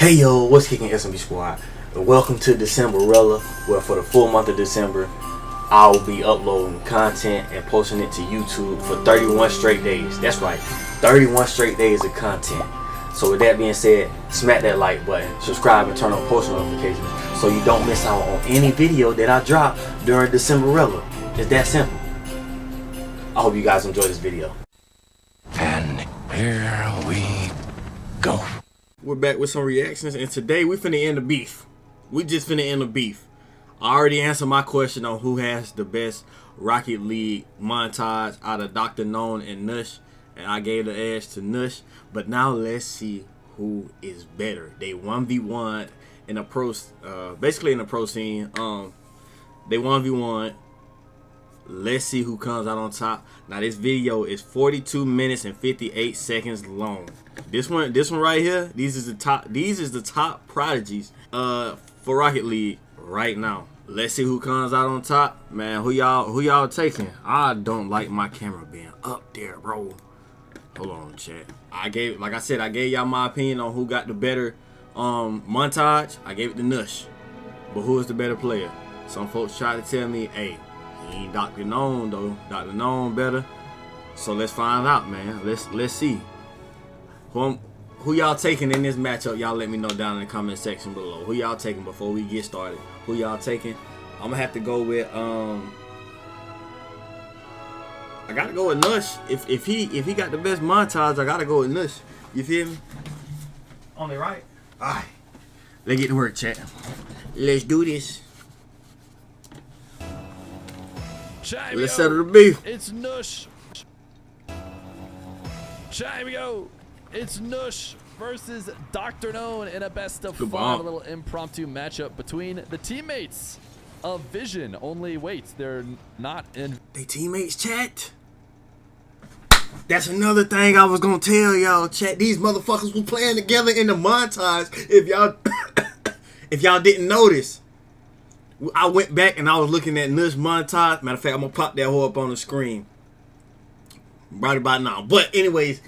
Hey yo, what's kicking SMB Squad? And welcome to Decemberella, where for the full month of December, I'll be uploading content and posting it to YouTube for 31 straight days. That's right, 31 straight days of content. So with that being said, smack that like button, subscribe and turn on post notifications so you don't miss out on any video that I drop during Decemberella. It's that simple. I hope you guys enjoy this video. And here we go. We're back with some reactions, and today we finna end the beef. We just finna end the beef. I already answered my question on who has the best Rocket League montage out of Drknown and Nush, and I gave the edge to Nush. But now let's see who is better. They 1v1 in a pro, basically in the pro scene. They 1v1. Let's see who comes out on top. Now this video is 42 minutes and 58 seconds long. This one right here, these is the top prodigies for Rocket League right now. Let's see who comes out on top. Man, who y'all taking? I don't like my camera being up there, bro. Hold on, chat. Like I said, I gave y'all my opinion on who got the better montage. I gave it to Nush. But who is the better player? Some folks try to tell me, hey, he ain't Drknown though. Drknown better. So let's find out, man. Let's see. Who y'all taking in this matchup? Y'all let me know down in the comment section below. Who y'all taking before we get started? Who y'all taking? I'm gonna have to go with I gotta go with Nush. If he got the best montage, I gotta go with Nush. You feel me? Only right. Alright. Let's get to work, chat. Let's do this. Let's settle the beef. It's Nush. Here we go. It's Nush versus Drknown in a best of 5, a little impromptu matchup between the teammates of Vision. Only wait, they're not in. They teammates, chat. That's another thing I was gonna tell y'all, chat. These motherfuckers was playing together in the montage. If y'all if y'all didn't notice. I went back and I was looking at Nush montage. Matter of fact, I'm gonna pop that hoe up on the screen right about now. But anyways,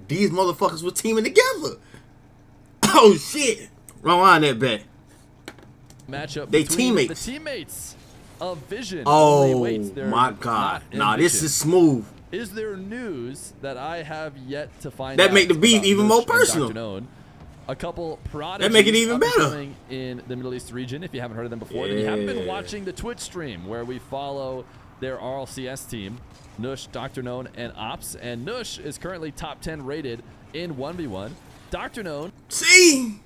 these motherfuckers were teaming together. Oh shit! Rewind that back. Matchup. They teammates. The teammates of Vision. Oh wait, my god! Nah, this is smooth. Is there news that I have yet to find that out make the beef even Nush more personal? Drknown? A couple prodigies that make it even better in the Middle East region. If you haven't heard of them before, then you haven't been watching the Twitch stream where we follow their RLCS team, Nush, Drknown, and Ops. And Nush is currently top 10 rated in 1v1. Drknown, see,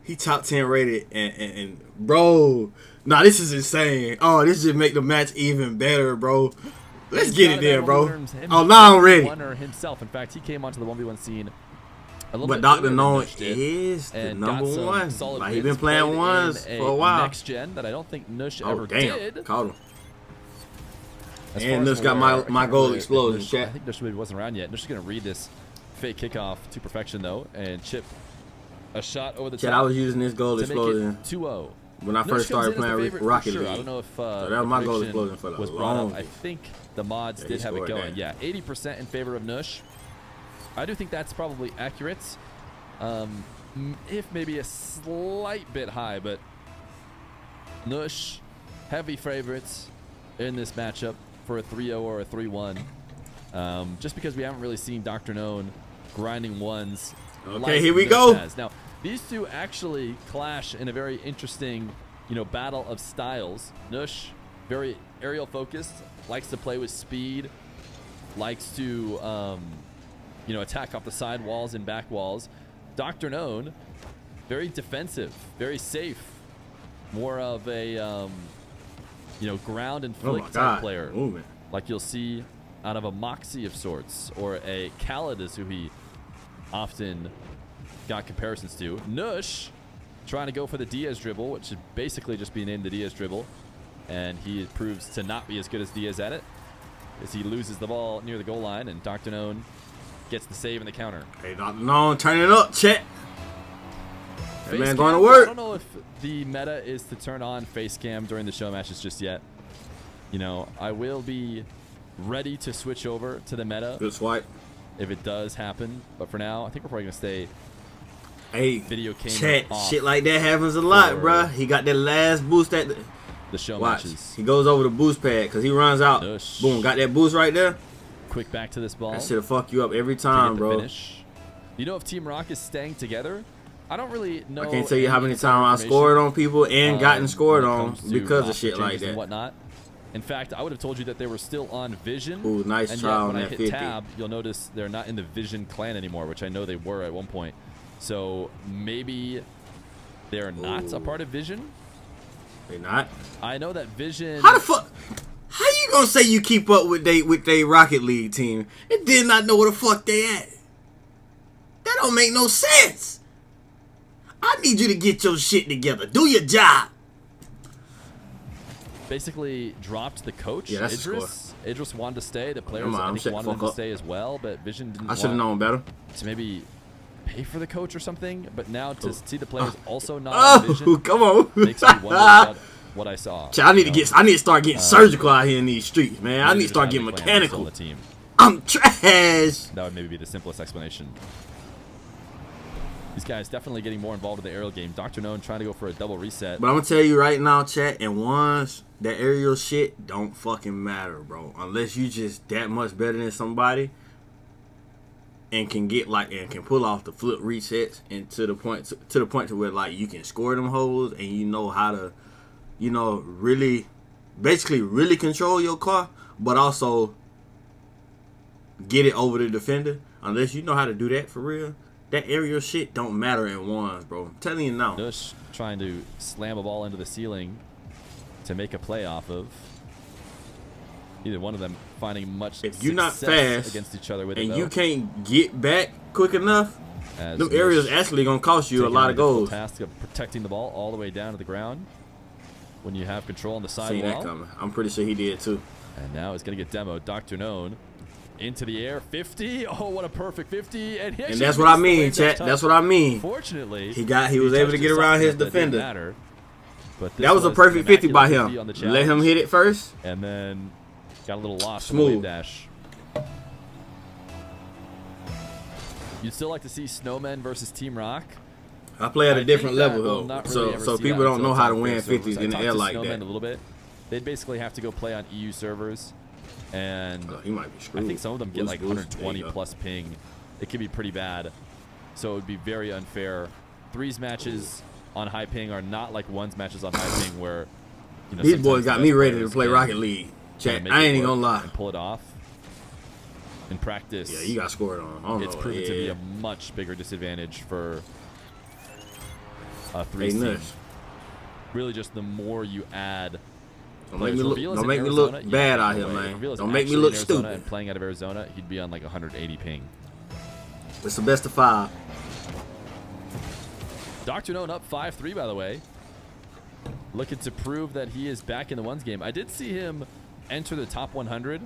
he top 10 rated, and bro, nah, this is insane. Oh, this just make the match even better, bro. Let's get it there, bro. Oh, now I'm ready. Himself, in fact, he came onto the 1v1 scene. But Drknown is the number one. Like, he been playing ones for a while. Next gen that I don't think Nush ever did. Caught him. And Nush got my goal explosion. I think Nush maybe wasn't around yet. Nush is gonna read this fake kickoff to perfection though, and chip a shot over the top. I was using this goal explosion 2-0 when I first started playing Rocket League. I don't know if so that was my goal explosion for the long. I think the mods did have it going. Yeah, 80% in favor of Nush. I do think that's probably accurate, if maybe a slight bit high, but Nush, heavy favorites in this matchup for a 3-0 or a 3-1, just because we haven't really seen Drknown grinding ones. Okay, like here we Nush go. has. Now, these two actually clash in a very interesting, battle of styles. Nush, very aerial focused, likes to play with speed, likes to attack off the side walls and back walls. Drknown, very defensive, very safe, more of a ground and flick type player, like you'll see out of a Moxie of sorts, or a Khaled is who he often got comparisons to. Nush trying to go for the Diaz dribble, which should basically just be named the Diaz dribble, and he proves to not be as good as Diaz at it, as he loses the ball near the goal line, and Drknown gets the save and the counter. Hey, Drknown, turn it up, chat. That man going to I work. don't know if the meta is to turn on face cam during the show matches just yet. I will be ready to switch over to the meta. Good swipe. If it does happen. But for now, I think we're probably going to stay Hey, video came chat, off shit like that happens a lot, for bruh. He got that last boost at the show watch. matches. He goes over the boost pad because he runs out. Nush. Boom, got that boost right there. Quick back to this ball. That shit'll fuck you up every to time, get the bro. finish. You know if Team Rock is staying together? I don't really know. I can't tell you how many inside times I information, scored on people and gotten scored when it on comes to because of roster shit like changes and that. whatnot. In fact, I would have told you that they were still on Vision. Ooh, nice and try yet on when I that hit 50. tab, you'll notice they're not in the Vision clan anymore, which I know they were at one point. So maybe they're not a part of Vision. They not. I know that Vision. How the fuck? How you gonna say you keep up with they Rocket League team and did not know where the fuck they at? That don't make no sense. I need you to get your shit together. Do your job. Basically dropped the coach, Yeah, that's the Idris. Idris wanted to stay. The players, Come on, I I'm think, shut the wanted him fuck to up. stay as well, but Vision didn't I should have known better. to maybe pay for the coach or something. But now to see the players also not Oh, on Vision come on. makes me wonder about what I saw. I need to start getting surgical out here in these streets, man. I Maybe need to just start not getting make plans mechanical. on the team. I'm trash. That would maybe be the simplest explanation. These guys definitely getting more involved in the aerial game. Drknown trying to go for a double reset. But I'm gonna tell you right now, chat, and once that aerial shit don't fucking matter, bro. Unless you just that much better than somebody and can get and can pull off the flip resets and to the point to where like you can score them holes and you know how to, really control your car, but also get it over the defender. Unless you know how to do that for real. That aerial shit don't matter in ones, bro. I'm telling you now. Nush trying to slam a ball into the ceiling to make a play off of. Either one of them finding much If you're not success fast against each other with and it, you though, can't get back quick enough, as them Nush areas actually gonna cost you a taking lot on of the difficult goals. task of protecting the ball all the way down to the ground when you have control on the side Seen that wall. coming. I'm pretty sure he did too. And now it's going to get demoed. Drknown into the air. 50. Oh, what a perfect 50. And that's what I mean, chat. That's what I mean. Fortunately, He was able to get around his defender. Matter, but That was a perfect 50 by him. On the Let him hit it first. And then got a little lost Smooth. from the wave dash. You'd still like to see Snowmen versus Team Rock? I play at a I different think that level we'll though, not really ever so see people that don't know until how to it's on win fair 50s servers. in the I air talked to like Snowmen that. a little bit. They'd basically have to go play on EU servers, and He might be screwed. I think some of them get like Boost. 120 There you go. plus ping. It could be pretty bad, so it would be very unfair. Threes matches on high ping are not like ones matches on high ping where These sometimes boys the got best me ready to players play can Rocket League. kinda Chat, make I it ain't even work gonna lie. and pull it off. In practice, Yeah, you got scored on. I don't it's know. proven to be Yeah. a much bigger disadvantage for a Hey, three team. Nush. Really, just the more you add. Don't make me players. look. Reveal is Don't in make me Arizona, look yeah, bad no out here, way. man. Reveal is Don't make me actually look in Arizona stupid. And playing out of Arizona, he'd be on like 180 ping. It's the best of 5. Drknown up 5-3, by the way. Looking to prove that he is back in the ones game. I did see him enter the top 100,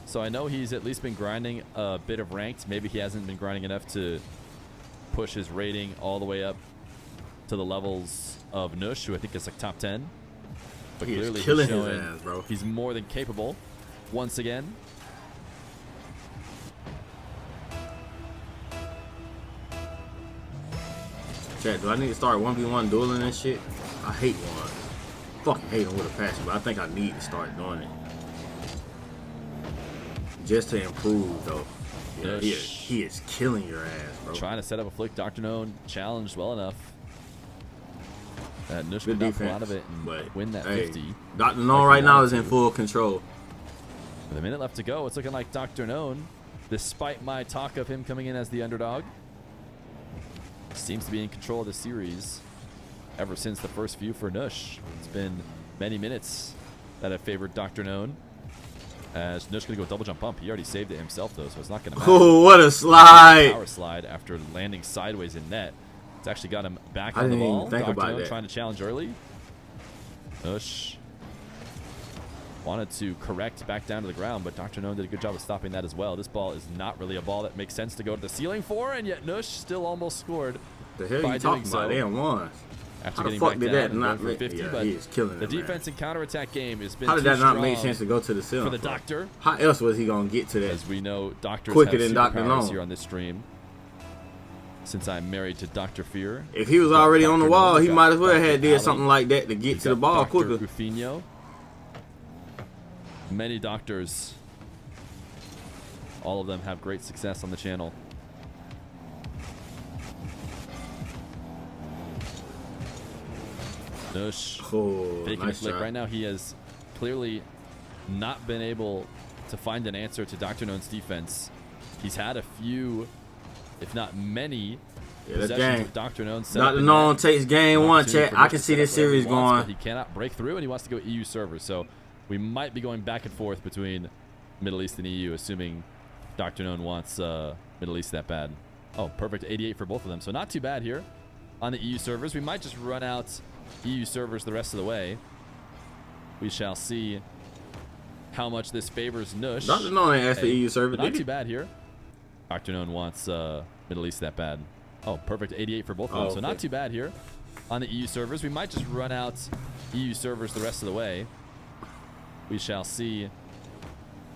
so I know he's at least been grinding a bit of ranked. Maybe he hasn't been grinding enough to push his rating all the way up to the levels of Nush, who I think is like top 10. But He is clearly killing he's his showing ass, bro. he's more than capable once again. Chat, do I need to start 1v1 dueling and shit? I hate one. Fucking hate them with a passion, but I think I need to start doing it. Just to improve, though. Yeah, he is killing your ass, bro. Trying to set up a flick. Drknown challenged well enough that Nush Good could not pull defense, out of it and but win that hey, 50. Drknown right now is in full control. With a minute left to go, it's looking like Drknown, despite my talk of him coming in as the underdog, seems to be in control of the series ever since the first few for Nush. It's been many minutes that have favored Drknown. As Nush going to go double jump bump. He already saved it himself, though, so it's not going to matter. Oh, what a slide! Power slide after landing sideways in net. It's actually got him back I on the didn't ball. even think about Drknown that. trying to challenge early. Nush wanted to correct back down to the ground, but Drknown did a good job of stopping that as well. This ball is not really a ball that makes sense to go to the ceiling for, and yet Nush still almost scored. The hell by you doing talking so. about? They won. After How the getting fuck back did down that and not going for make? 50, Yeah, but he is killing the it, man. defense and counterattack game has been How did too that not make strong sense to go to the ceiling? for the for? doctor? How else was he gonna get to that? As we know, doctors Quicker have than superpowers Drknown. here on this stream. since I'm married to Dr. Fear. If he was already on the Dr. wall, Nolan, he got might as well Dr. have did Alley, something like that to get to the got ball Dr. quicker. Rufinho. Many doctors. All of them have great success on the channel. Nush Oh, faking nice a flick. try. Right now, he has clearly not been able to find an answer to Drknown's defense. He's had a few, if not many, that's possessions game. with Drknown set up in Drknown net. takes game An one, opportunity chat. for I Nush can to see set this up whatever he series wants, going. but he cannot break through, and he wants to go EU server. So we might be going back and forth between Middle East and EU, assuming Drknown wants Middle East that bad. Oh, perfect 88 for both of them. So not too bad here on the EU servers. We might just run out EU servers the rest of the way. We shall see how much this favors Nush. Drknown ain't asked for EU server, But not did he? too bad here. Drknown wants Middle East that bad. Oh, perfect 88 for both of them. Oh, So okay. not too bad here on the EU servers. We might just run out EU servers the rest of the way. We shall see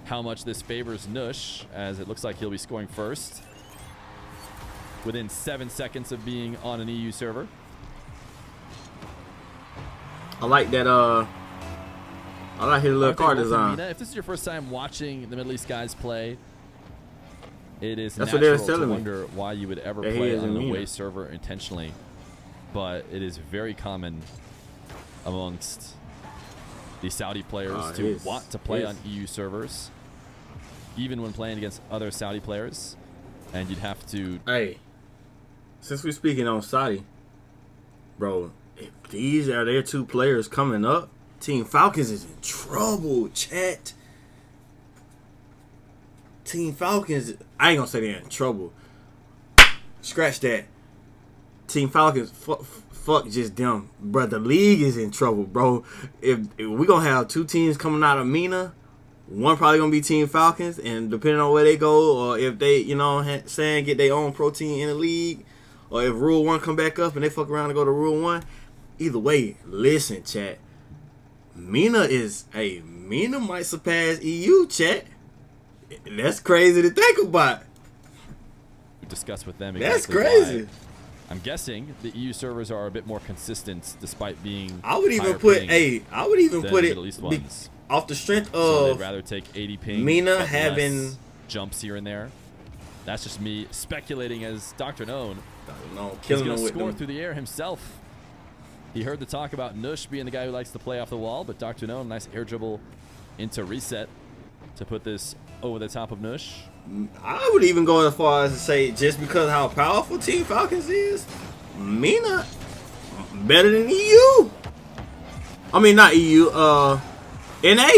how much this favors Nush, as it looks like he'll be scoring first within 7 seconds of being on an EU server. I like that. I like his little car design. Mena, if this is your first time watching the Middle East guys play, it is That's what they natural was to telling me. wonder why you would ever That he play is on in an Mena. away server intentionally. But it is very common amongst the Saudi players it to is. want to play It on is. EU servers, even when playing against other Saudi players. And you'd have to... Hey, since we're speaking on Saudi, bro, if these are their two players coming up, Team Falcons is in trouble, chat. Team Falcons, I ain't gonna say they're in trouble. Scratch that. Team Falcons, fuck just them. Bro, the league is in trouble, bro. If we gonna have two teams coming out of Mena, one probably gonna be Team Falcons, and depending on where they go, or if they, you know, saying get their own protein in the league, or if Rule 1 come back up and they fuck around and go to Rule 1, either way, listen, chat. Mena might surpass EU, chat. That's crazy to think about. discuss with them That's exactly crazy. why. I'm guessing the EU servers are a bit more consistent despite being I would even higher put, ping put than it Middle East ones. off the strength So they'd of rather take 80 ping, Mena but having- less jumps here and there. That's just me speculating as Drknown. no, He's killing going them to with score them. through the air himself. He heard the talk about Nush being the guy who likes to play off the wall, but Drknown, nice air dribble into reset to put this over the top of Nush. I would even go as far as to say, just because how powerful Team Falcons is, Mena better than EU. I mean, not EU, NA.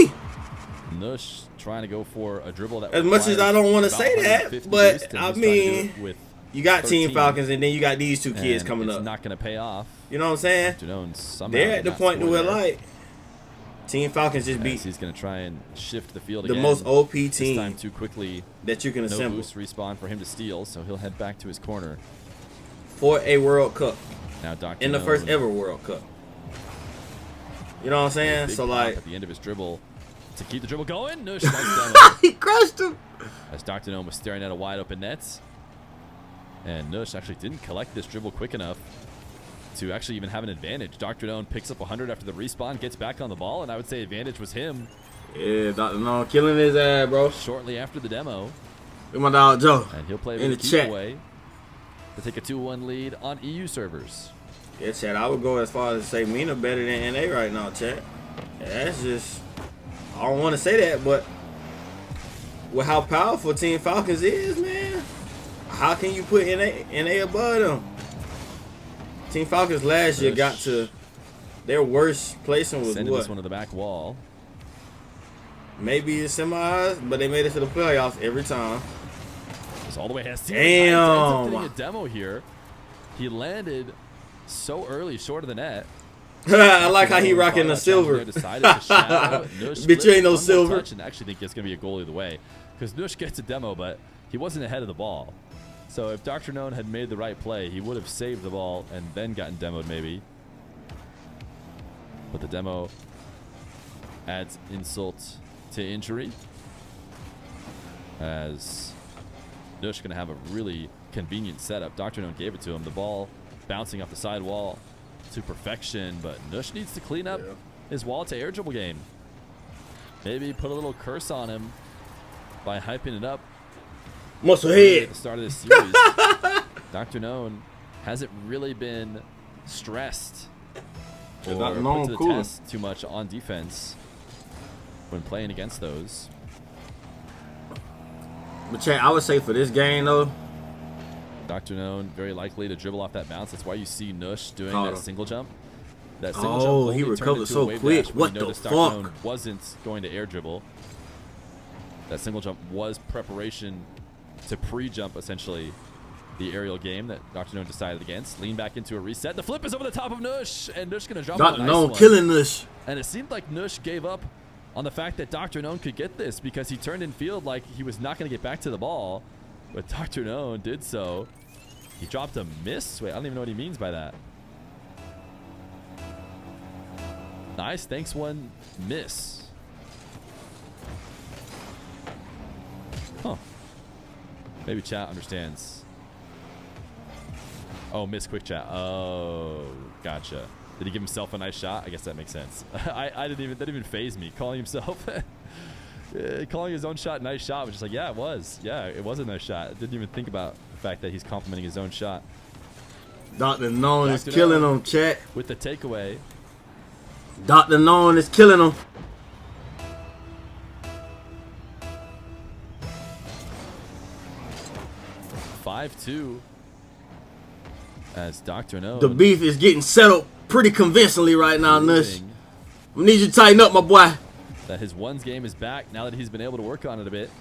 Nush trying to go for a dribble that As much as I don't want to requires say about that, 150 but boost, and I he's trying to do mean, it with you got Team 13, Falcons, and then you got these two kids and coming it's up. not going to pay off. You know what I'm saying? Drknown somehow They're at did the not point to score where, there, like, Team Falcons just as beat he's going to try and shift the field the again. most OP This time team too quickly. that you can No assemble boost respawn for him to steal, so he'll head back to his corner. for a World Cup. Now Drknown In the first ever World Cup. You know what I'm saying? big So, pop like, at the end of his dribble to keep the dribble going. Nush nice demo. he crushed him. As Drknown was staring at a wide open net. And Nush actually didn't collect this dribble quick enough to actually even have an advantage. Drknown picks up 100 after the respawn, gets back on the ball, and I would say advantage was him Yeah, Drknown killing his ass, bro. shortly after the demo. With my dog Joe. And he'll play In with the a chat. away to take a 2-1 lead on EU servers. Yeah, chat. I would go as far as to say Mena better than NA right now, chat. That's just, I don't want to say that, but with how powerful Team Falcons is, man, how can you put NA above them? Team Falcons last year got to their worst placing was Sending this what? one to the back wall. Maybe the semis, but they made it to the playoffs every time. It's all the way has Damn. Ends up getting a demo here. He landed so early, short of the net. I like how he rocking the silver. Bitch, you ain't no silver. And actually think it's going to be a goal either way. Because Nush gets a demo, but he wasn't ahead of the ball. So if Drknown had made the right play, he would have saved the ball and then gotten demoed maybe. But the demo adds insult to injury. As Nush going to have a really convenient setup. Drknown gave it to him. The ball bouncing off the side wall to perfection, but Nush needs to clean up his wall to air dribble game. Maybe put a little curse on him by hyping it up. Musclehead. At the start of this series, Drknown hasn't really been stressed or put to the test too much on defense when playing against those. But chat, I would say for this game though, Drknown very likely to dribble off that bounce. That's why you see Nush doing that single jump. That single jump he recovered so quick. What the fuck? Wasn't going to air dribble. That single jump was preparation to pre-jump essentially the aerial game that Drknown decided against. Lean back into a reset. The flip is over the top of Nush, and Nush gonna drop a nice one. Killing Nush. And it seemed like Nush gave up on the fact that Drknown could get this because he turned in field like he was not going to get back to the ball. But Drknown did so. He dropped a miss. Wait, I don't even know what he means by that. Nice. Thanks one miss. Huh. Maybe chat understands. Oh, miss quick chat. Oh, gotcha. Did he give himself a nice shot? I guess that makes sense. That didn't even faze me. Calling himself, calling his own shot nice shot was just like, yeah, it was. Yeah, it was a nice shot. I didn't even think about the fact that he's complimenting his own shot. Drknown is killing him, chat. With the takeaway. Drknown is killing him. (5-2) as Drknown. The beef is getting settled pretty convincingly right now, Nush. I need you to tighten up, my boy. That his ones game is back now that he's been able to work on it a bit.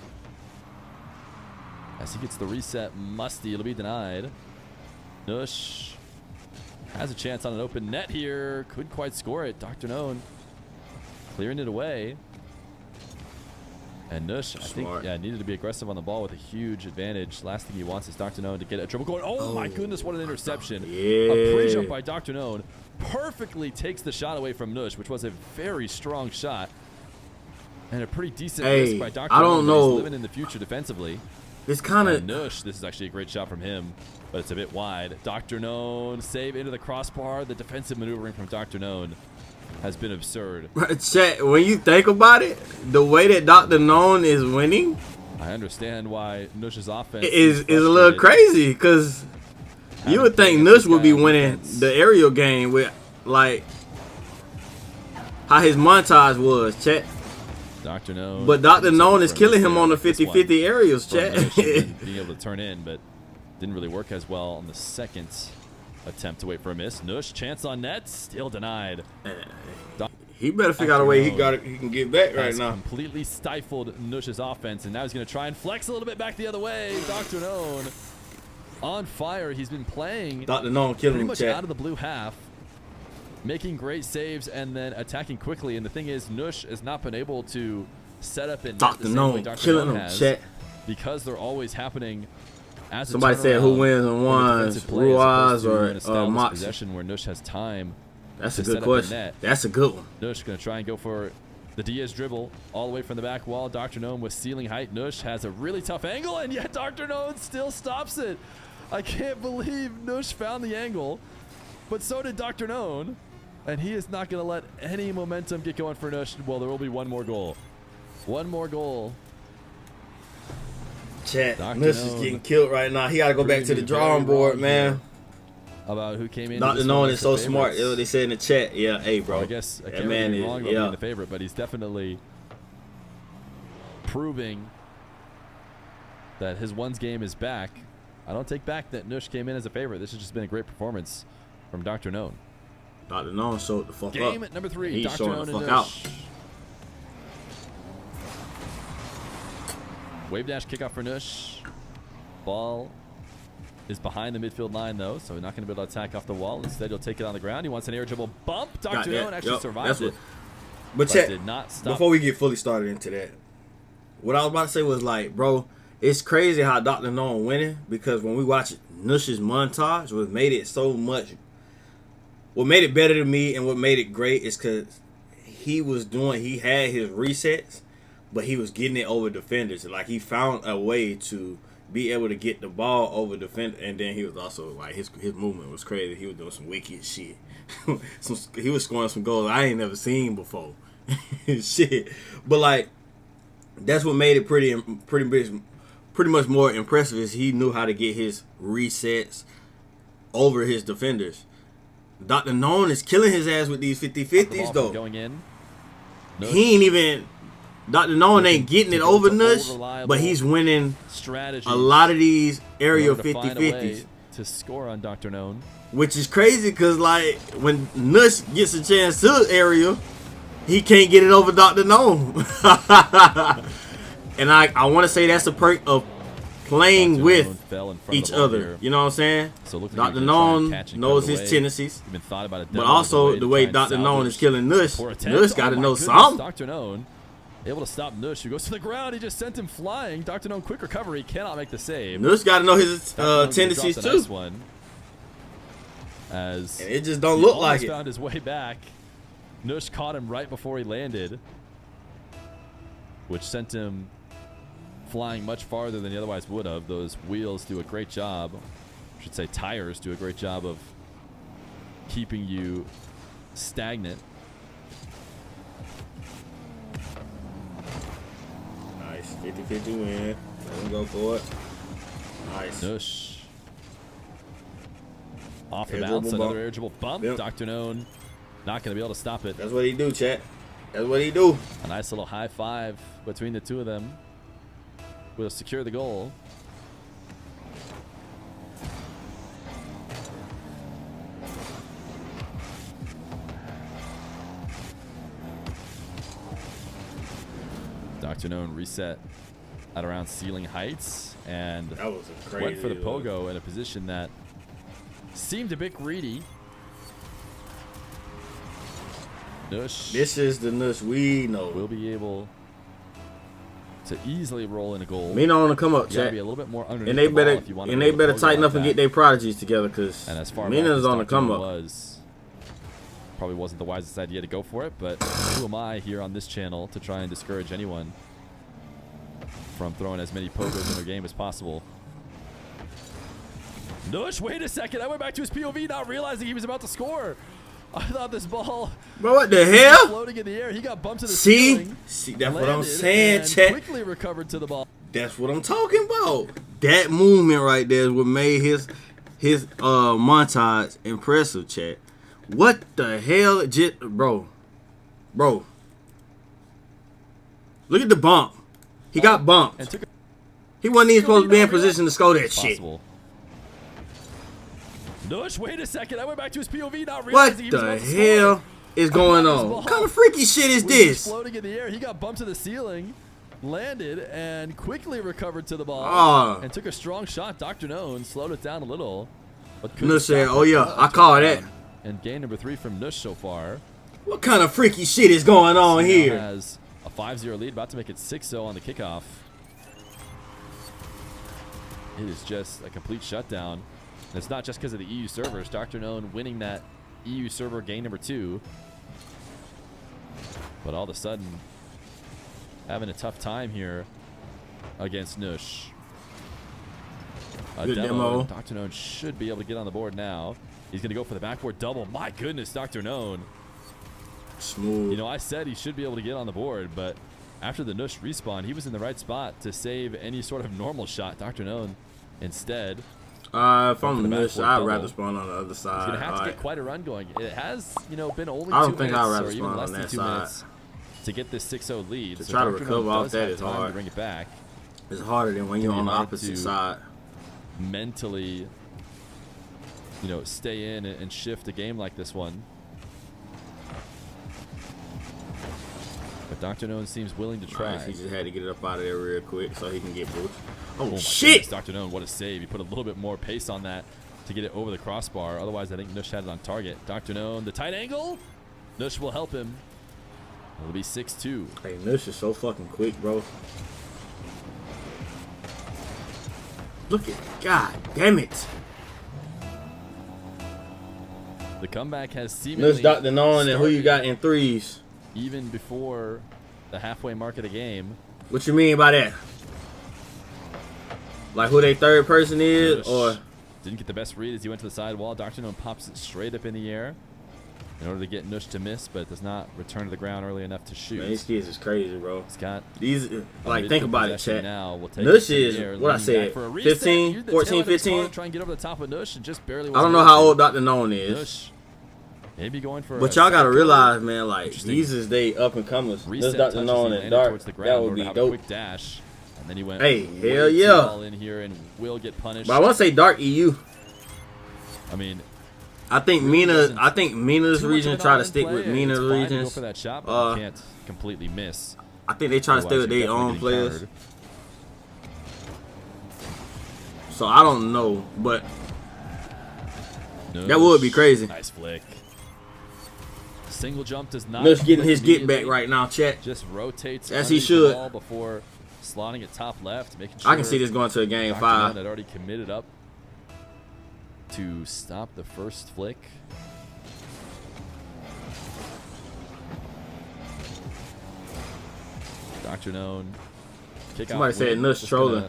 As he gets the reset, Musty, it'll be denied. Nush has a chance on an open net here. Couldn't quite score it. Drknown clearing it away. And Nush, I think, needed to be aggressive on the ball with a huge advantage. Last thing he wants is Drknown to get a dribble going. Oh my goodness, what an interception. A pre-jump by Drknown perfectly takes the shot away from Nush, which was a very strong shot. And a pretty decent risk by Drknown. I don't know. He's living in the future defensively. It's kind of Nush. This is actually a great shot from him, but it's a bit wide. Drknown save into the crossbar. The defensive maneuvering from Drknown has been absurd. Chat, when you think about it, the way that Drknown is winning, I understand why Nush's offense is a little crazy, because you would think Nush would be winning the aerial game with like how his montage was, chat. Drknown. But Drknown is killing him on the 50-50 aerials, chat. Being able to turn in, but didn't really work as well on the second attempt to wait for a miss. Nush, chance on net, still denied. He better figure out a way he can get back right now. Completely stifled Nush's offense, and now he's going to try and flex a little bit back the other way. Drknown on fire. He's been playing Drknown killing him, much chat. out of the blue half, making great saves and then attacking quickly. And the thing is, Nush has not been able to set up and Drknown killing him, chat. Because they're always happening. As somebody said who wins and wins, Ruiz or Moxie. Possession where Nush has time. That's a good question. That's a good one. Nush going to try and go for the Diaz dribble all the way from the back wall. Drknown with ceiling height. Nush has a really tough angle, and yet Drknown still stops it. I can't believe Nush found the angle, but so did Drknown, and he is not going to let any momentum get going for Nush. Well, there will be one more goal. One more goal. Chat, Nush is getting killed right now. He got to go back to the drawing board, man. About who came in. Drknown is so smart. That's what they said in the chat. Yeah, hey, bro. I guess I can't really be wrong about being the favorite, but he's definitely proving that his ones game is back. I don't take back that Nush came in as a favorite. This has just been a great performance from Drknown. Drknown showed the fuck up. Game at number 3. He's showing Drknown the and fuck Nush. out. Wave dash kickoff for Nush. Ball is behind the midfield line, though, so he's not going to be able to attack off the wall. Instead, he'll take it on the ground. He wants an air dribble bump. Drknown actually survived it, but chat, did not stop. Before we get fully started into that, what I was about to say was like, bro, it's crazy how Drknown winning, because when we watch Nush's montage, what made it so much, what made it better to me and what made it great is because he had his resets, but he was getting it over defenders. Like, he found a way to be able to get the ball over defender, and then he was also like his movement was crazy. He was doing some wicked shit. He was scoring some goals I ain't never seen before. Shit, but like that's what made it pretty much more impressive is he knew how to get his resets over his defenders. Drknown is killing his ass with these 50-50s though. Going in. He ain't even. Drknown ain't getting it over Nush, but he's winning a lot of these aerial 50-50s. To score on Drknown. Which is crazy because, like, when Nush gets a chance to aerial, he can't get it over Drknown. And I want to say that's a perk of playing with each other. You know what I'm saying? So Drknown knows his tendencies. But also, the way Drknown is killing Nush, Nush got to know something. Drknown able to stop Nush, who goes to the ground. He just sent him flying. Drknown, quick recovery, cannot make the save. Nush got to know his tendencies too. Nice one, as and it just don't look like it. Found his way back. Nush caught him right before he landed, which sent him flying much farther than he otherwise would have. Those wheels do a great job. I should say tires do a great job of keeping you stagnant. Nice. 50-50 win. Let him go for it. Nice. Nush. Off the bounce, another air dribble bump. Yep. Drknown not going to be able to stop it. That's what he do, chat. That's what he do. A nice little high five between the two of them. Will secure the goal. Drknown reset at around ceiling heights and that was a crazy went for the pogo in a position that seemed a bit greedy. Nush. This is the Nush we know. Will be able to easily roll in a goal. Mena on the come up, chat. Be a little bit more underneath and they better tighten up and get their prodigies together because Mena's on the come up. Probably wasn't the wisest idea to go for it, but who am I here on this channel to try and discourage anyone from throwing as many pogos in their game as possible. Nush, wait a second. I went back to his POV not realizing he was about to score. I thought this ball. Bro, what the hell? Floating in the air. He got bumped to the ceiling. See, that's what I'm saying, chat. Quickly recovered to the ball. That's what I'm talking about. That movement right there is what made his montage impressive, chat. What the hell, bro? Look at the bump. He got bumped. He wasn't even supposed to be in position to score that shit. Nush, wait a second. I went back to his POV not realizing he was about to score. What the hell is going on? What kind of freaky shit is this? Floating in the air. He got bumped to the ceiling, landed, and quickly recovered to the ball and took a strong shot. Drknown slowed it down a little. But Nush said, oh yeah, I call that. And game number 3 from Nush so far. What kind of freaky shit is going on here? Has a 5-0 lead, about to make it 6-0 on the kickoff. It is just a complete shutdown. And it's not just because of the EU servers. Drknown winning that EU server game number 2. But all of a sudden, having a tough time here against Nush. Good demo. Drknown should be able to get on the board now. He's going to go for the backboard double. My goodness, Drknown. Smooth. You know, I said he should be able to get on the board, but after the Nush respawn, he was in the right spot to save any sort of normal shot. Drknown instead. If I'm the Nush, I'd rather spawn on the other side. He's going to have to get quite a run going. It has, you know, been only 2 minutes. I don't think I'd rather or even spawn less on than that 2 side. minutes to get this 6-0 lead. To so try to Drknown recover off does that have is time hard. to bring it back. It's harder than when you're on the opposite side. Mentally, you know, stay in and shift a game like this one. But Drknown seems willing to try. Nice. He just had to get it up out of there real quick so he can get boost. Oh, my shit! Goodness, Drknown, what a save. He put a little bit more pace on that to get it over the crossbar. Otherwise, I think Nush had it on target. Drknown, the tight angle. Nush will help him. It'll be 6-2. Hey, Nush is so fucking quick, bro. Look at God damn it. The comeback has seemingly Nush, Drknown, and who you got in threes? Even before the halfway mark of the game. What you mean by that? Like who they third person is, Nush or didn't get the best read as he went to the sidewall. Drknown pops it straight up in the air in order to get Nush to miss, but does not return to the ground early enough to shoot. man, these kids is crazy, bro. He's got These like think about it, chat. now. We'll take Nush it to is the air, what I leaning said, back for a reset. 15, Used the 14, tail end of his 15. car to try and get over the top of Nush and just barely. I don't know how old Drknown is. Nush maybe going for. But y'all gotta realize, man, like these is they up and comers. This reset Drknown and Dark. towards the That ground would be to have a dope. quick dash, and then he went. Hey, way hell too yeah. all in here and will get punished. But I want to say Dark EU. I mean, I think doesn't Mena's too much region of an try to all-in stick play, with and Mena's it's fine to go regions. for that shot, but you can't completely miss. I think they try to stay with Otherwise, their you're own definitely getting players. countered. So I don't know, but Nush, that would be crazy. Nice flick. Single jump does not. Nush getting click his get back immediately. right now, chat. Just rotates As he underneath the should. ball before slotting it top left, making sure. I can see this going to a game Drknown 5. had already committed up to stop the first flick. Drknown. Somebody said Nush trolling.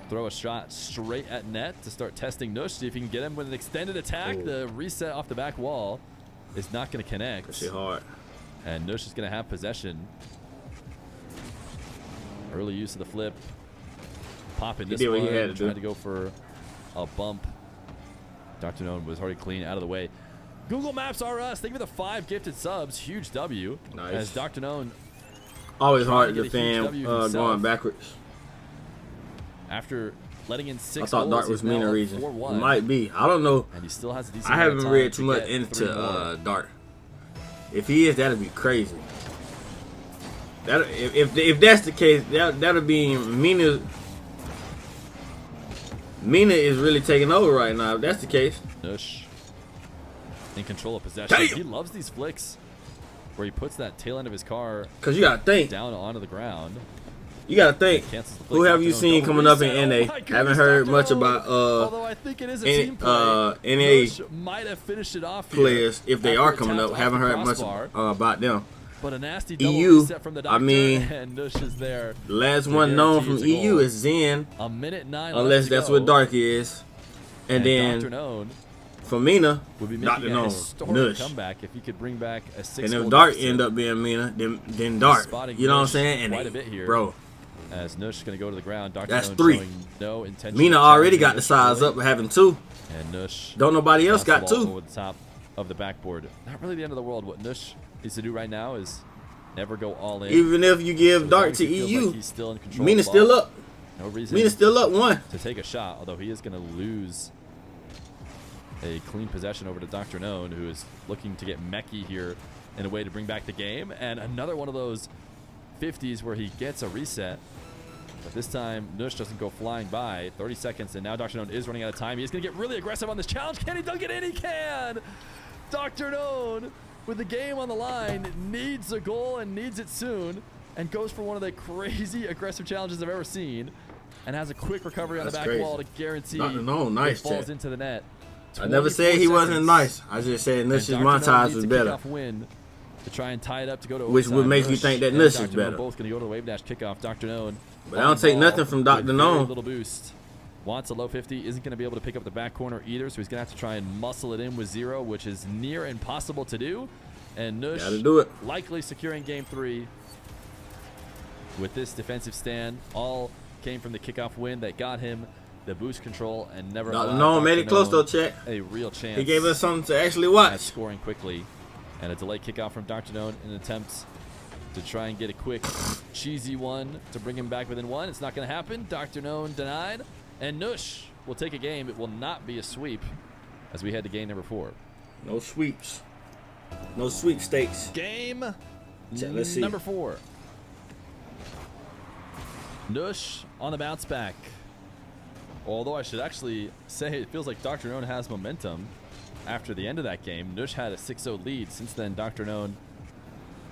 Throw a shot straight at net to start testing Nush. See if he can get him with an extended attack. Ooh. The reset off the back wall is not going to connect. That shit hard. And Nush is going to have possession. Early use of the flip. Popping this did what one. he had to do. Tried to go for a bump. Drknown was already clean out of the way. Google Maps are us. Thank you for the 5 gifted subs. Huge W. Nice. As Drknown, Always trying hard to to get a huge defend W himself. going backwards. after letting in 6 I thought goals, Dark was he's now Mena up region. 4-1, It might be. I don't know. and he still has a decent I amount of haven't time read to too much get into 3 more. Dark. If he is, that'd be crazy. That if that's the case, that'll be Mena. Mena is really taking over right now. If that's the case, Nush in control of possession. Damn. He loves these flicks where he puts that tail end of his car because you gotta think. down onto the ground. You gotta think. Cancels the flick. Who have you Drknown seen double coming up reset. in Oh NA? my goodness, Haven't heard much Drknown. about Although I think it is a N- team play. NA Nush might have finished it off here players if they after are it coming tapped up. off Haven't the heard much crossbar. about them. But a nasty double EU, reset from the doctor, I mean, and Nush is there. The last to one known guarantee from it's a EU goal. is Zen, A minute 9 left unless to that's go. what Dark is. And then Drknown for Mena, would be Dr. making a Known, historic Nush. comeback if he could bring back a 6 And goal if Dark deficit. end up being Mena, then Dark. Spotting You know what I'm Nush saying? And quite a bit here. bro, As Nush is going to go to the ground. Drknown That's 3. showing no intention. Mena of already challenging got the Nush size early. up of having 2. And Nush Don't nobody else knocks got the ball 2. over the top of the backboard. Not really the end of the world. What Nush needs to do right now is never go all in. Even if you give As Dark long as to he feels EU, like he's still in control of Mena's the ball, still up. No reason Mena's still up 1. to take a shot, although he is going to lose a clean possession over to Drknown, who is looking to get Meki here in a way to bring back the game. And another one of those 50s where he gets a reset. But this time, Nush doesn't go flying by. 30 seconds, and now Drknown is running out of time. He's going to get really aggressive on this challenge. Can he dunk it in? He can! Drknown, with the game on the line, needs a goal and needs it soon, and goes for one of the crazy aggressive challenges I've ever seen, and has a quick recovery on the That's back crazy. wall to guarantee Drknown, nice it falls chat. into the net. I never said 24 he wasn't seconds, nice. I just said and Nush's Drknown montage needs was a better. kickoff win to try and tie it up to go to Which would overtime. make you think that and Nush is Drknown better. both going to go to the wave dash kickoff. Drknown, But I don't take nothing from Dr. Known. Little boost. Wants a low 50. Isn't going to be able to pick up the back corner either, so he's going to have to try and muscle it in with 0, which is near impossible to do. And Nush Gotta do it. likely securing game 3 with this defensive stand. All came from the kickoff win that got him the boost control and never Dr. allowed Known made it close though, Drknown chat. a real chance. He gave us something to actually at watch. scoring quickly. And a delayed kickoff from Drknown in an attempt to try and get a quick, cheesy one to bring him back within 1. It's not going to happen. Drknown denied. And Nush will take a game. It will not be a sweep as we head to game number 4. No sweeps. No sweepstakes. Game Let's see. number 4. Nush on the bounce back. Although I should actually say it feels like Drknown has momentum after the end of that game. Nush had a 6-0 lead. Since then, Drknown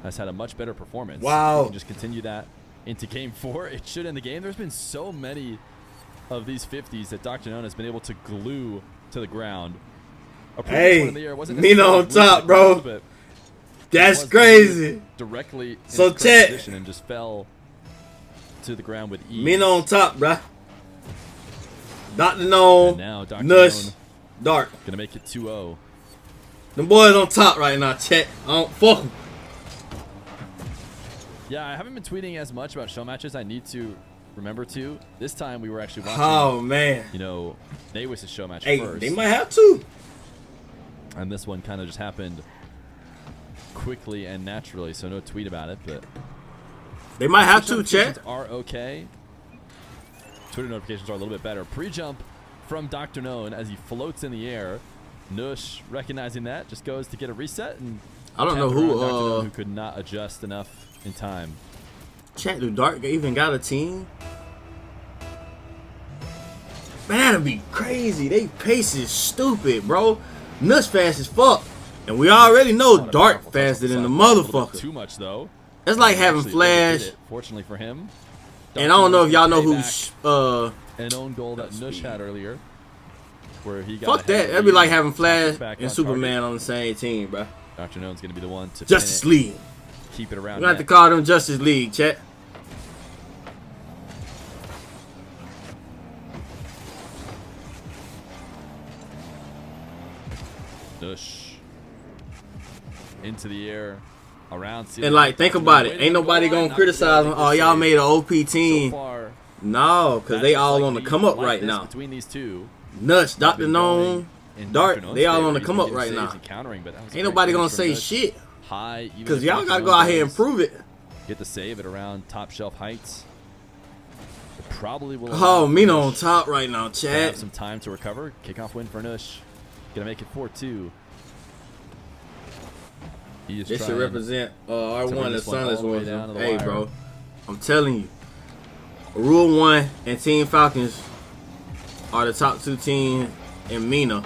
has had a much better performance. Wow. We can just continue that into game 4. It should end the game. There's been so many of these 50s that Drknown has been able to glue to the ground. A previous Hey, one in the air wasn't Mena necessarily on glued to top, the bro. ground, but That's was crazy. directly in So his correct check. position and just fell to the ground with ease. Mena on top, bruh. Dr. And Gnome, now Dr. Nush, Gnome Dark. gonna make it 2-0. Them boys on top right now, chat. I don't fuck 'em. Yeah, I haven't been tweeting as much about show matches. I need to remember to. This time we were actually watching. Oh man. You know, Nawis's show match Hey, first. they might have to. And this one kind of just happened quickly and naturally, so no tweet about it. But They might have to, notifications chat. are okay. Twitter notifications are a little bit better. Pre-jump from Drknown as he floats in the air. Nush, recognizing that, just goes to get a reset and I don't know tapped around who Drknown, who could not adjust enough in time. Chat, do Dark even got a team? Man, that'd be crazy. They pace is stupid, bro. Nush fast as fuck. And we already know Not a Dark powerful faster than the touch on the side, a little bit motherfucker. Too much though. That's like having Actually Flash. overdid it, fortunately for him. And I don't know if y'all know Payback who an own goal that Nush had earlier, where he got fuck ahead that. of That'd be the like having Flash back and on Superman on the same team, bro. target. Drknown's gonna be the one to Justice pin it, League. keep it around. We're gonna have to net. call them Justice League, chat. Nush into the air, around. And like, think about it. Ain't nobody gonna criticize them. Oh, y'all made an OP So team. far, No, because they matchups all like on the these- come up like right this now. Between these two, Nuts, have Dr. been Gnome, going in Dark, Drknown's they all favor. on the He's come been up getting right saves now. and countering, but that was a Ain't great nobody finish gonna from say Nush. shit. High, even Because if y'all Drknown gotta go out here and does prove it. Get the save at around top shelf heights. It probably will. Oh, allow Mena on Nush top right now, to have chat. some time to recover. Kickoff win for Nush. Gonna make it 4-2. He is This should trying represent to R1, bring the this one all Sunless the way ones. down to the Hey, wire. bro, I'm telling you, Rule 1 and Team Falcons are the top two teams in Mena.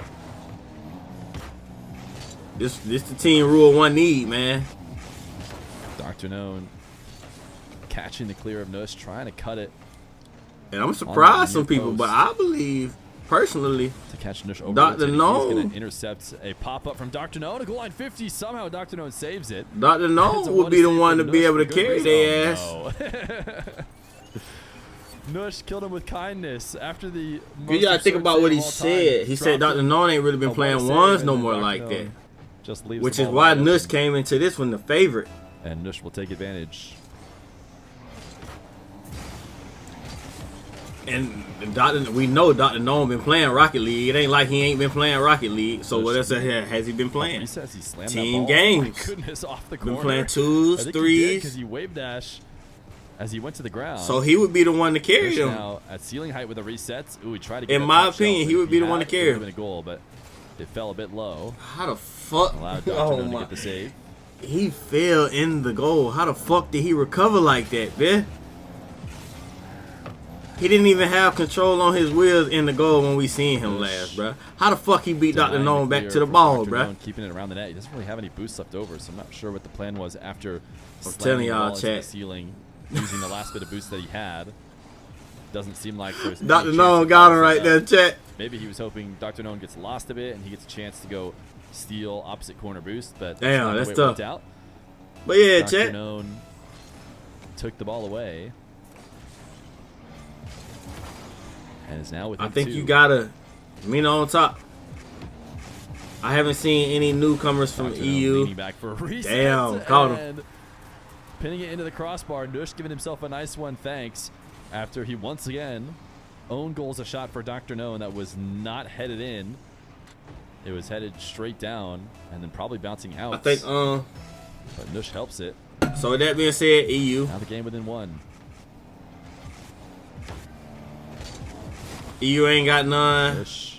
This the team Rule 1 need, man. Drknown catching the clear of Nush, trying to cut it And I'm surprised near some people, but post. I believe, personally, to catch Nush over. Dr. He's Gnome. going to intercept a pop-up from Drknown. A goal line 50. Somehow Drknown saves it. Dr. It's Gnome a would be the save one for to be Nush able to for good carry reason. their ass. Oh, no. Nush killed him with kindness after the You most gotta think absurd about what save he of all said. time. He said Dropped Dr. it. Gnome ain't really been A playing one ones save, no and more then like Drknown that. Just leaves Which the is ball why wide Nush open. came into this one the favorite. And Nush will take advantage. And we know Dr. Gnome been playing Rocket League. It ain't like he ain't been playing Rocket League. So what else has he been playing? He says he slammed Team that ball. Oh my games. goodness, off the Been corner. playing twos, because threes. he wave dash as he went to the ground. So he would be the one to carry Nush them. now at ceiling height with the resets. Ooh, he tried to get In that my top opinion, shelf, he but would if be the one to had, carry it would have him. been a goal, but it fell a bit low. How the fuck? Allowed Oh Drknown to my. get the save. He fell in the goal. How the fuck did he recover like that, man? He didn't even have control on his wheels in the goal when we seen him last, bruh. How the fuck he beat Dr. Denying Gnome the back clear to the from ball, Drknown, bruh? Keeping it around the net. He doesn't really have any boosts left over, so I'm not sure what the plan was after telling slamming the y'all, ball into the chat. ceiling, using the last bit of boost that he had. Doesn't seem like there's any Dr. chance Gnome he got him follows right this there, up. chat. Maybe he was hoping Dr. Gnome gets lost a bit and he gets a chance to go steal opposite corner boost, but Damn, not the that's way it tough. worked out. But yeah, Dr. chat. Gnome took the ball away. And is now within I think two. you gotta Mena on top. I haven't seen any newcomers from Dr. Gnome EU. leaning back for a reset. Damn, caught him. And pinning it into the crossbar. Nush giving himself a nice one, thanks. After he once again own goals a shot for Dr. Gnome that was not headed in. It was headed straight down and then probably bouncing out. I think But Nush helps it. so with that being said, EU. Now the game within one. EU ain't got none. Nush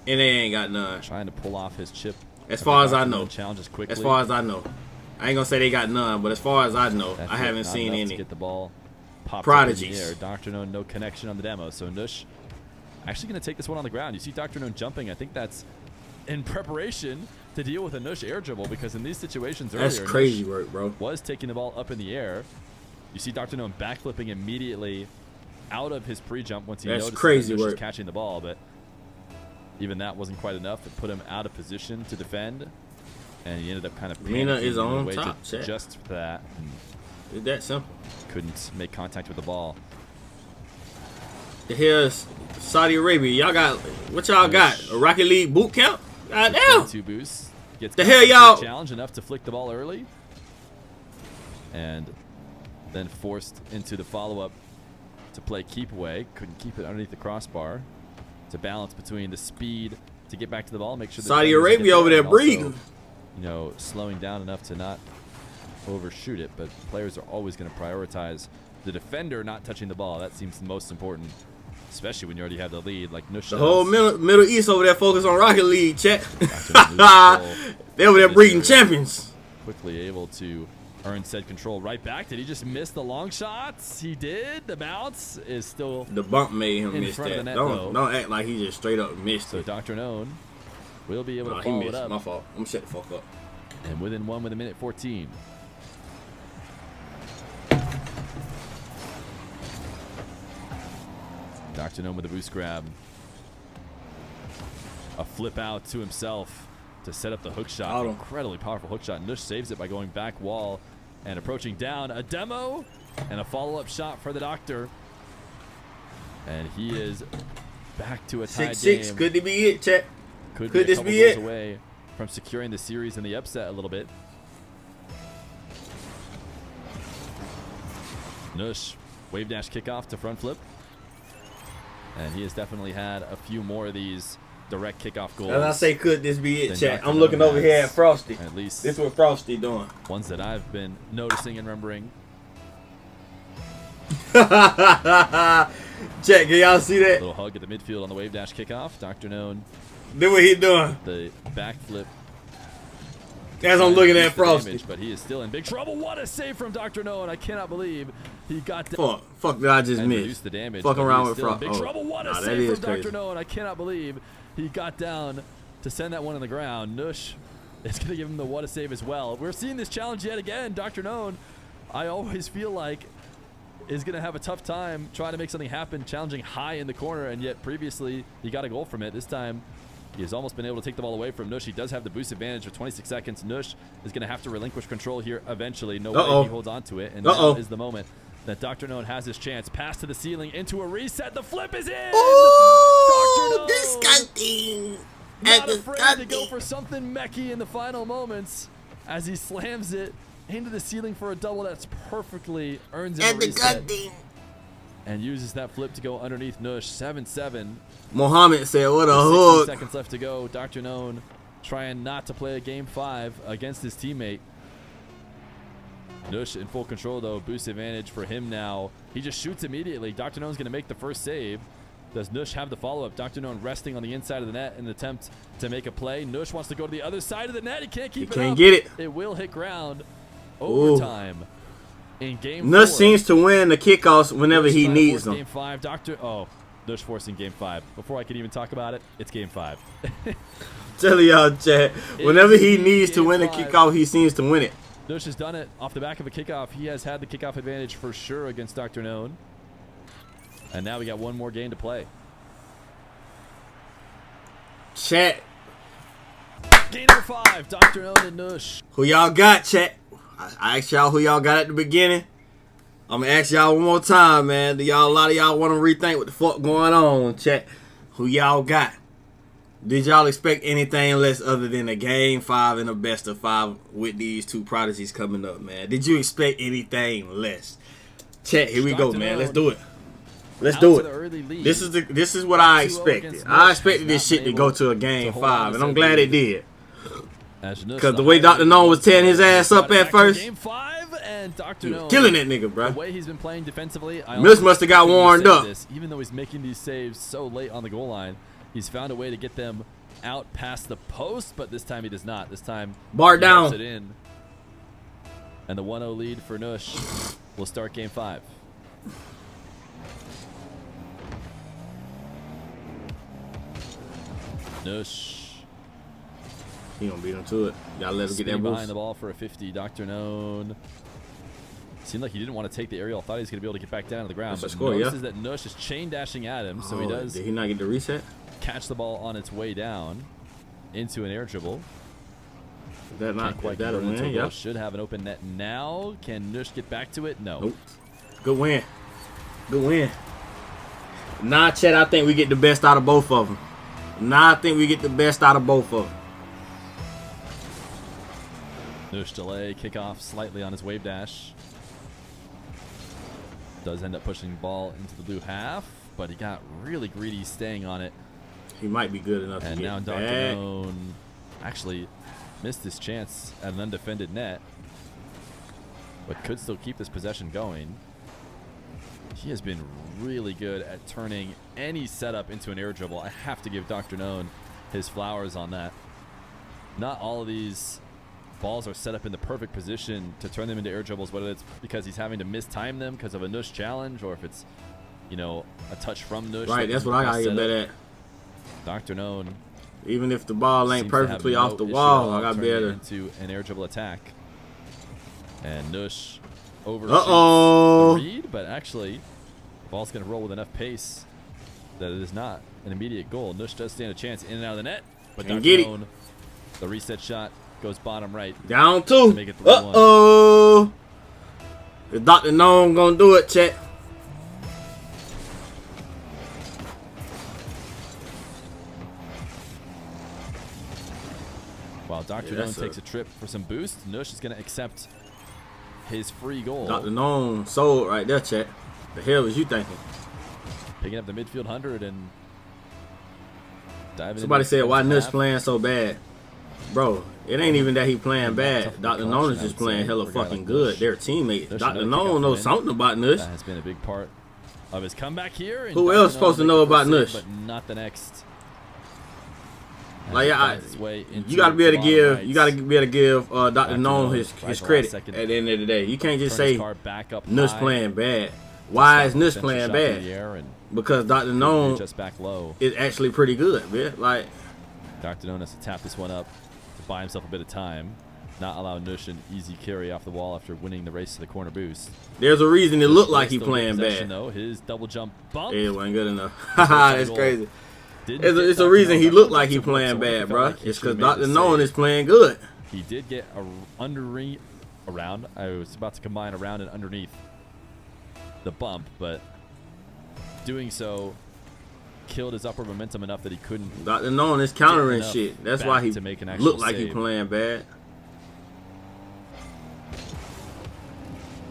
And they ain't got none. trying to pull off his chip. As far as I Dr. know. Gnome challenges quickly. As far as I know. I ain't gonna say they got none, but as far as I know, That's I it, haven't not seen enough to any. get the ball popped Prodigies. up in the air. Dr. Gnome, no connection on the demo. So Nush actually going to take this one on the ground. You see Dr. Gnome jumping. I think that's in preparation to deal with a Nush air dribble, because in these situations earlier, That's crazy Nush work, bro. was taking the ball up in the air. You see Dr. Gnome backflipping immediately out of his pre-jump once he That's noticed crazy that Nush was work. catching the ball, but even that wasn't quite enough to put him out of position to defend. And he ended up kind of Mena panicking is in a on way top, to chat. just for that. And It's that simple. couldn't make contact with the ball. The hell's Saudi Arabia? Y'all got what y'all got? A Rocket League boot camp? Goddamn. 2 boosts. Gets The hell y'all challenge enough to flick the ball early. And then forced into the follow-up to play keep away. Couldn't keep it underneath the crossbar. To balance between the speed to get back to the ball, make sure Saudi Arabia over there breathing. Also, you know, slowing down enough to not overshoot it. But players are always going to prioritize the defender not touching the ball. That seems the most important, especially when you already have the lead. Like Nush. The whole Middle East over there focused on Rocket League, chat. They over there breeding champions. Quickly able to earn said control right back. Did he just miss the long shots? He did. The bounce is still. The bump made him miss front of that. the net, Don't act like he just straight up missed So it. Drknown will be able to He follow missed it up. My fault. I'm shut the fuck up. And within 1 with a minute 14. Drknown with a boost grab. A flip out to himself to set up the hook shot. Incredibly powerful hook shot. Nush saves it by going back wall and approaching down. A demo and a follow-up shot for the Doctor. And he is back to a tied 6-6. game. Could it be it, chat? Could Could be a this couple be goals it? away from securing the series and the upset a little bit. Nush wave dash kickoff to front flip. And he has definitely had a few more of these direct kickoff goals. As I say, could this be it, chat? Drknown I'm looking over here at Frosty. At least this is what Frosty doing. Ones that I've been noticing and remembering. Check, can y'all see that? Little hug at the midfield on the wave dash kickoff. Drknown, Do what he doing. the backflip. As I'm looking at Frosty. Damage, but he is still in big trouble. What a save from Drknown. I cannot believe he got down. Fuck did I just And miss? reduce the damage. Fucking but around he is with still in Frosty. big trouble. What a Nah, that save is from crazy. Drknown. I cannot believe he got down to send that one on the ground. Nush is going to give him the what a save as well. We're seeing this challenge yet again. Drknown, I always feel like, is going to have a tough time trying to make something happen, challenging high in the corner, and yet previously he got a goal from it. This time he has almost been able to take the ball away from Nush. He does have the boost advantage with 26 seconds. Nush is going to have to relinquish control here eventually. No way he holds on to it, and now is the moment that Drknown has his chance. Pass to the ceiling into a reset. The flip is in! Ooh, Drknown! disgusting. Not afraid to go for something mechy in the final moments as he slams it into the ceiling for a double that's perfectly earns him a reset. And uses that flip to go underneath Nush. 7-7. Mohammed said, what a 60 hook. seconds left to go. Drknown trying not to play a game 5 against his teammate. Nush in full control though. Boost advantage for him now. He just shoots immediately. Drknown's going to make the first save. Does Nush have the follow-up? Drknown resting on the inside of the net in an attempt to make a play. Nush wants to go to the other side of the net. He can't keep it up. Can't get it. It will hit ground. Overtime. In game 4. Nush seems to win the kickoffs whenever he needs them. Game 5. Nush forcing game 5. Before I can even talk about it, it's game 5. Tell y'all, chat. Whenever he needs to win a kickoff, he seems to win it. Nush has done it off the back of a kickoff. He has had the kickoff advantage for sure against Drknown. And now we got one more game to play. Chat. Game number 5, Drknown and Nush. Who y'all got, chat? I asked y'all who y'all got at the beginning. I'm gonna ask y'all one more time, man. A lot of y'all want to rethink what the fuck going on, chat? Who y'all got? Did y'all expect anything less other than a game 5 and a best of 5 with these two prodigies coming up, man? Did you expect anything less? Chat, here we go, man. Let's do it. Let's do it. This is what I expected. I expected this shit to go to a game 5, and I'm glad it did. Because the way Drknown was tearing his ass up at first, Game 5 and Drknown killing that nigga, bro. The way he's been playing defensively, Nush must have got warmed up. Even though he's making these saves so late on the goal line, he's found a way to get them out past the post, but this time he does not. This time bar he down. it in. And the 1-0 lead for Nush will start game 5. Nush. He gonna beat him to it. Y'all let him get that behind boost. the ball for a 50. Drknown seemed like he didn't want to take the aerial. Thought he was gonna be able to get back down to the ground. That's But the score, notices that Nush is chain dashing at him, so he does Did he not get the reset? catch the ball on its way down into an air dribble. Is that not? Can't quite Is that a convert into win? a goal. Yeah. Should have an open net now. Can Nush get back to it? No. Nope. Good win. Good win. Nah, Chet, I think we get the best out of both of them. I think we get the best out of both of them. Nush delay, kickoff slightly on his wave dash. Does end up pushing the ball into the blue half, but he got really greedy staying on it. He might be good enough And to now get back. Drknown actually missed his chance at an undefended net, but could still keep this possession going. He has been really good at turning any setup into an air dribble. I have to give Drknown his flowers on that. Not all of these balls are set up in the perfect position to turn them into air dribbles, whether it's because he's having to mistime them because of a Nush challenge, or if it's, you know, a touch from Nush. Right, that's what I gotta get better at. Drknown, even if the ball ain't seems to have perfectly no off the issue wall, at all I gotta be turning able it to. into an air dribble attack. And Nush overshoots Uh-oh. the read, but actually, the ball's going to roll with enough pace that it is not an immediate goal. Nush does stand a chance in and out of the net, but And get it. Drknown, the reset shot goes bottom right. Down two. To make it 3-1. Uh-oh. Is Drknown gonna do it, Chet? While Drknown that's takes a trip for some boost, Nush is going to accept his free goal. Drknown sold right there, Chet. The hell was you thinking? Picking up the midfield 100 and diving Somebody into said, the why defensive Nush half. playing so bad? Bro, it ain't even that he playing bad. Drknown is just playing hella fucking good. They're teammates. Nush should know Drknown knows kick-off something about Nush. That has been a big part of his comeback here. And Who else Drknown supposed to makes know the about first save, Nush? But not the next. As Like, he I, finds his way into you gotta be able to the give, bottom you gotta right. be able to give Drknown Drknown his right the last credit second. at the end of the day. You can't just Turn his say car back up Nush high, playing bad. Why is Nush sends a playing shot through bad? the air and Because you're Drknown just back low. is actually pretty good, man. Like, Drknown has to tap this one up to buy himself a bit of time, not allow Nush an easy carry off the wall after winning the race to the corner boost. there's a reason it looked like he Still get playing possession, bad. Though. His double jump bump. It wasn't good enough. His first That's goal. crazy. Didn't It's get a reason Drknown he back looked on like he top, so playing it bad, felt bro. like he It's because should've made the Drknown save. is playing good. He did get around. I was about to combine around and underneath the bump, but doing so killed his upward momentum enough that he couldn't. Drknown is countering enough shit. That's back why he to make an actual looked like he save. playing bad.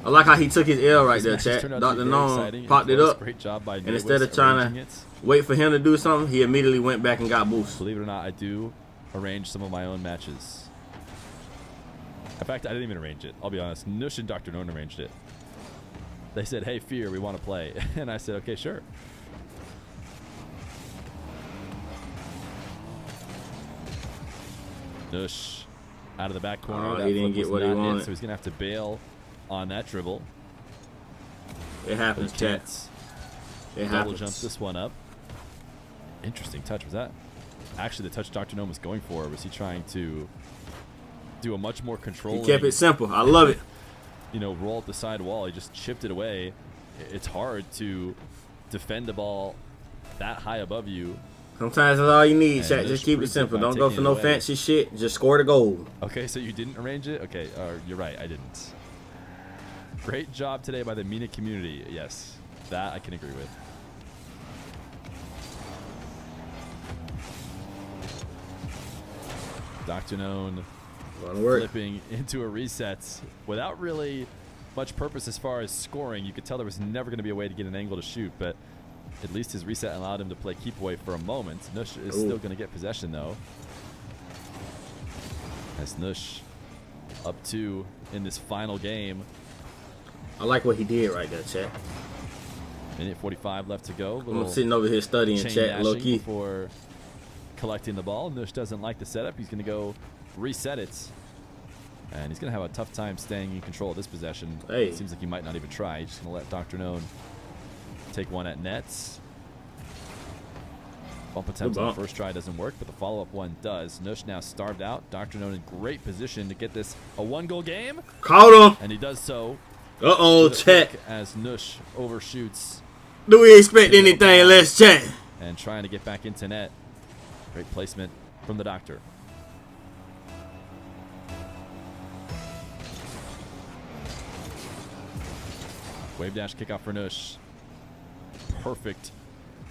I like how he took his L right This there, match has chat. turned out to be very exciting Drknown popped it close. up, Great job by and Newis instead of trying arranging to it. wait for him to do something, he immediately went back and got boost. Believe it or not, I do arrange some of my own matches. In fact, I didn't even arrange it. I'll be honest. Nush and Drknown arranged it. They said, "Hey, Fear, we want to play," and I said, "Okay, sure." Nush out of the back corner. Oh, That he didn't flip get was what he not in, wanted. so he's gonna have to bail on that dribble. It But happens, he chat. can't It double happens. jump this one up. Interesting touch. Was that actually the touch Drknown was going for? Or was he trying to do a much more He controlling, kept it simple. I love it. you know, roll up the side wall? He just chipped it away. It's hard to defend the ball that high above you. Sometimes that's all you need, And chat. Nush Just keep it proves it simple. by Don't go taking for it no away. fancy shit. Just score the goal. Okay, so you didn't arrange it? Okay, you're right. I didn't. Great job today by the Mena community. Yes, that I can agree with. Drknown Gonna work. flipping into a reset without really much purpose as far as scoring. You could tell there was never going to be a way to get an angle to shoot, but at least his reset allowed him to play keep away for a moment. Nush is still going to get possession, though. As Nush up 2 in this final game. I like what he did right there, chat. Minute 45 left to go. I'm sitting over here studying, Chain chat, low dashing key. before collecting the ball. Nush doesn't like the setup. He's going to go reset it. And he's going to have a tough time staying in control of this possession. Hey. It seems like he might not even try. He's just going to let Drknown take one at nets. Bump attempt on the first try doesn't work, but the follow-up one does. Nush now starved out. Drknown in great position to get this a one-goal game. Caught him. And he does so. Uh-oh, with a chat. pick as Nush overshoots Do we expect anything less, chat? and trying to get back into net. Great placement from the doctor. Wave dash kickoff for Nush. Perfect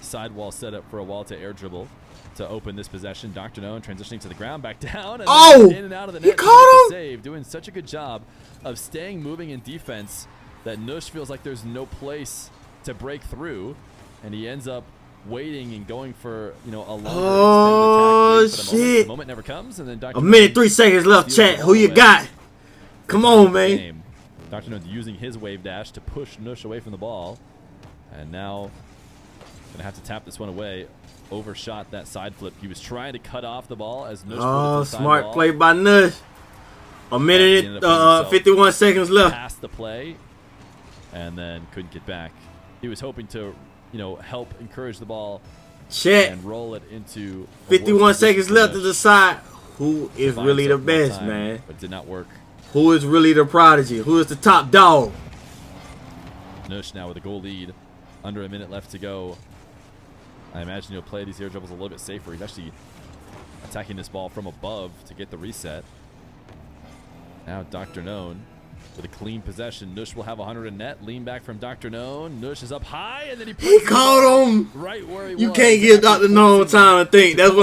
sidewall set up for a wall to air dribble to open this possession. Drknown transitioning to the ground, back down, and then in and out of the net. He caught him. Save, doing such a good job of staying moving in defense that Nush feels like there's no place to break through, and he ends up waiting and going for, you know, a longer extended attack. Shit. The moment never comes, and then Drknown, A minute, 3 seconds left. Chat. Who you got? Come on, man. Drknown's using his wave dash to push Nush away from the ball, and now gonna have to tap this one away. Overshot that side flip. He was trying to cut off the ball as Nush. Oh, smart play by Nush. A minute and 51 seconds left. Passed the play, and then couldn't get back. He was hoping to, you know, help encourage the ball and roll it into 51 seconds left to decide who is really the best, man. But it did not work. Who is really the prodigy? Who is the top dog? Nush now with a goal lead. Under a minute left to go. I imagine he'll play these air dribbles a little bit safer. He's actually attacking this ball from above to get the reset. Now Drknown with a clean possession. Nush will have 100 in net. Lean back from Drknown. Nush is up high, and then he caught him right where he was. You can't give Drknown time to think. That's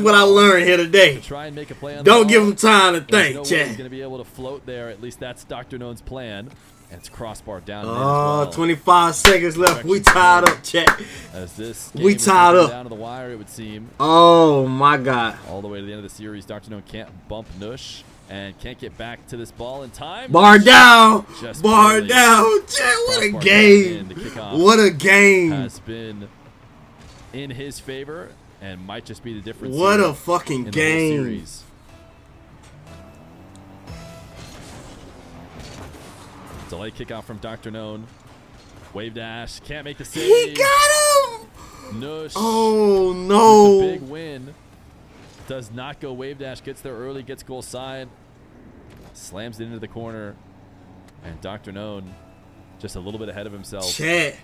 what I learned here today. To try and make a play on Don't give him time to think, no Chad. He's going to be able to float there. At least that's Drknown's plan. And it's crossbar down. Oh, 25 seconds left. We tied up, Chad. As this we tied up down to the wire, it would seem. Oh my God! All the way to the end of the series, Drknown can't bump Nush and can't get back to this ball in time. Bar down, bar down. Chad, what a game! What a game! Has been in his favor and might just be the difference. What a fucking game! Series. Delay kickoff from Drknown. Wave dash. Can't make the save. He got him! Nush. Oh, no. With the big win. Does not go wave dash. Gets there early. Gets goal side. Slams it into the corner. And Drknown just a little bit ahead of himself. Chat.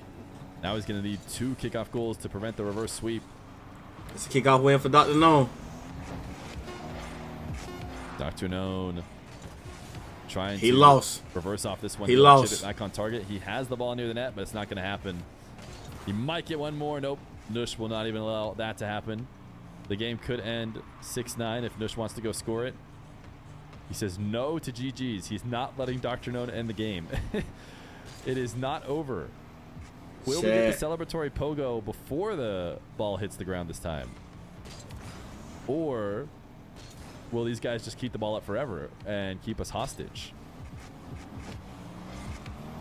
Now he's going to need 2 kickoff goals to prevent the reverse sweep. It's a kickoff win for Drknown. Drknown. Trying he to lost. Reverse off this one. He lost. Chip it back on target. He has the ball near the net, but it's not going to happen. He might get one more. Nope. Nush will not even allow that to happen. The game could end 6-9 if Nush wants to go score it. He says no to GG's. He's not letting Drknown end the game. It is not over. Will we get the celebratory pogo before the ball hits the ground this time? Or will these guys just keep the ball up forever and keep us hostage?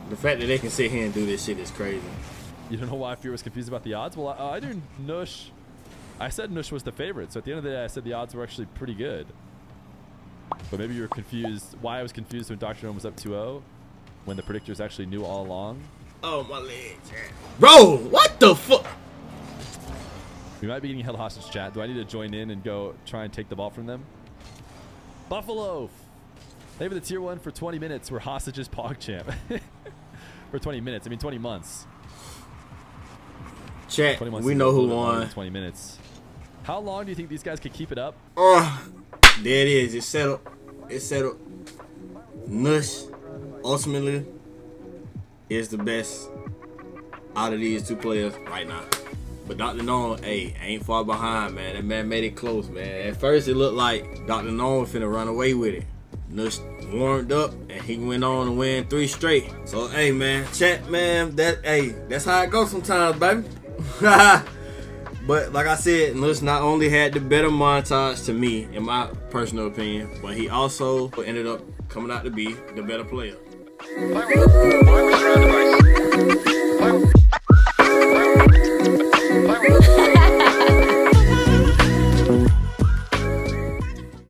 The fact that they can sit here and do this shit is crazy. You don't know why Fear was confused about the odds? Well, I knew Nush. I said Nush was the favorite, so at the end of the day, I said the odds were actually pretty good. But maybe you were confused. Why I was confused when Drknown was up 2-0, when the predictors actually knew all along. Oh, my legs. Bro, what the fuck? We might be getting held hostage, chat. Do I need to join in and go try and take the ball from them? Buffalo. Maybe the tier 1 for 20 minutes. We're hostages PogChamp. For 20 minutes. I mean 20 months. Chat, we know who won. 20 minutes. How long do you think these guys could keep it up? There it is. It's settled. It's settled. Nush ultimately is the best out of these 2 players right now. But Drknown, hey, ain't far behind, man. That man made it close, man. At first, it looked like Drknown was finna run away with it. Nush warmed up, and he went on to win 3 straight. So, hey, man, chat, man, that's how it goes sometimes, baby. But like I said, Nush not only had the better montage to me, in my personal opinion, but he also ended up coming out to be the better player.